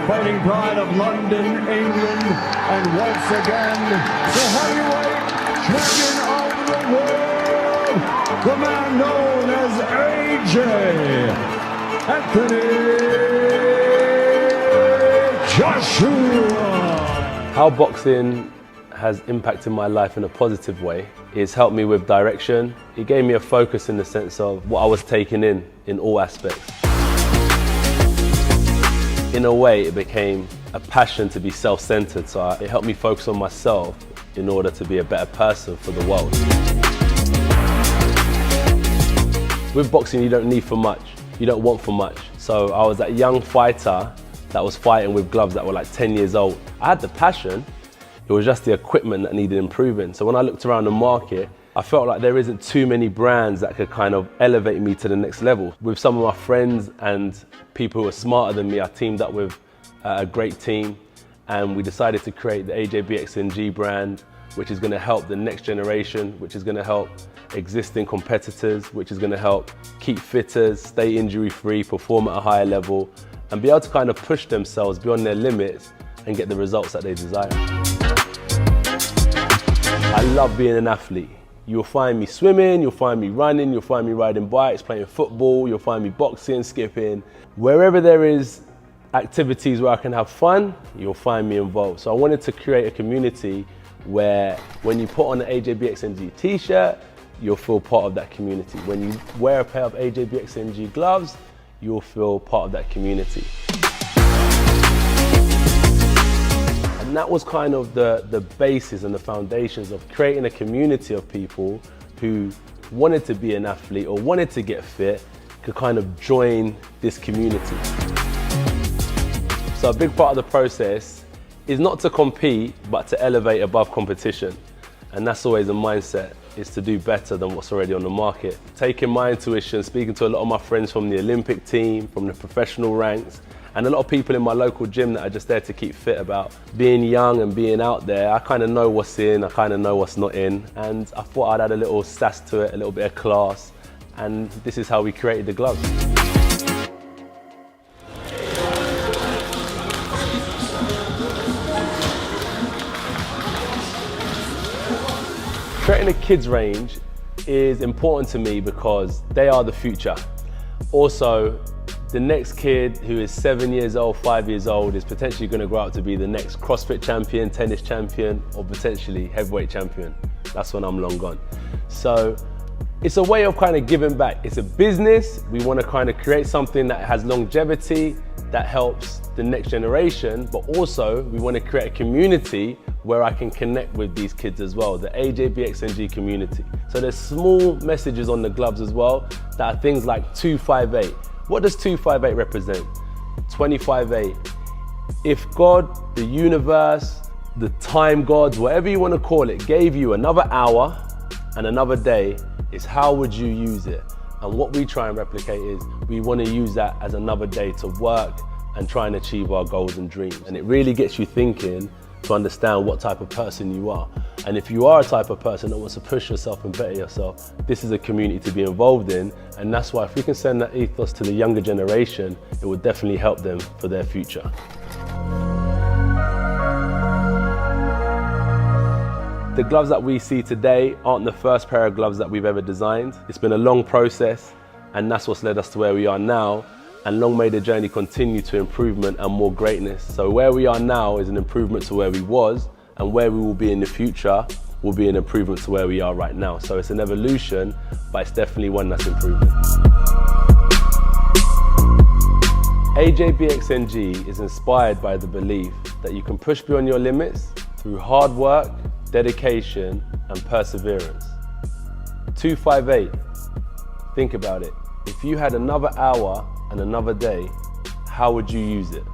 fighting pride of London, England, and once again, the heavyweight champion of the world, the man known as AJ, Anthony Joshua. How boxing has impacted my life in a positive way is helped me with direction. It gave me a focus in the sense of what I was taking in all aspects. In a way, it became a passion to be self-centered, so it helped me focus on myself in order to be a better person for the world. With boxing, you don't need for much, you don't want for much. So I was that young fighter that was fighting with gloves that were like 10 years old. I had the passion, it was just the equipment that needed improving. So when I looked around the market, I felt like there isn't too many brands that could kind of elevate me to the next level. With some of my friends and people who are smarter than me, I teamed up with a great team and we decided to create the AJBXNG brand, which is going to help the next generation, which is going to help existing competitors, which is going to help keep fitters, stay injury-free, perform at a higher level, and be able to kind of push themselves beyond their limits and get the results that they desire. I love being an athlete. You'll find me swimming, you'll find me running, you'll find me riding bikes, playing football, you'll find me boxing, skipping. Wherever there is activities where I can have fun, you'll find me involved. So I wanted to create a community where when you put on an AJBXNG t-shirt, you'll feel part of that community. When you wear a pair of AJBXNG gloves, you'll feel part of that community. And that was kind of the basis and the foundations of creating a community of people who wanted to be an athlete or wanted to get fit, could kind of join this community. So a big part of the process is not to compete, but to elevate above competition. And that's always the mindset, is to do better than what's already on the market. Taking my intuition, speaking to a lot of my friends from the Olympic team, from the professional ranks, and a lot of people in my local gym that are just there to keep fit about being young and being out there. I kind of know what's in, I kind of know what's not in, and I thought I'd add a little sass to it, a little bit of class, and this is how we created the gloves. Creating a kids range is important to me because they are the future. Also, the next kid who is 7 years old, 5 years old is potentially going to grow up to be the next CrossFit champion, tennis champion, or potentially heavyweight champion. That's when I'm long gone. So it's a way of kind of giving back. It's a business. We want to kind of create something that has longevity, that helps the next generation, but also we want to create a community where I can connect with these kids as well, the AJBXNG community. So there's small messages on the gloves as well that are things like 258. What does 258 represent? 25/8. If God, the universe, the time gods, whatever you want to call it, gave you another hour and another day, is how would you use it? And what we try and replicate is we want to use that as another day to work and try and achieve our goals and dreams. And it really gets you thinking to understand what type of person you are. And if you are a type of person that wants to push yourself and better yourself, this is a community to be involved in. And that's why if we can send that ethos to the younger generation, it will definitely help them for their future. The gloves that we see today aren't the first pair of gloves that we've ever designed. It's been a long process, and that's what's led us to where we are now. And long may the journey continue to improvement and more greatness. So where we are now is an improvement to where we was, and where we will be in the future will be an improvement to where we are right now. So it's an evolution, but it's definitely one that's improving. AJBXNG is inspired by the belief that you can push beyond your limits through hard work, dedication, and perseverance. 258, think about it. If you had another hour and another day, how would you use it?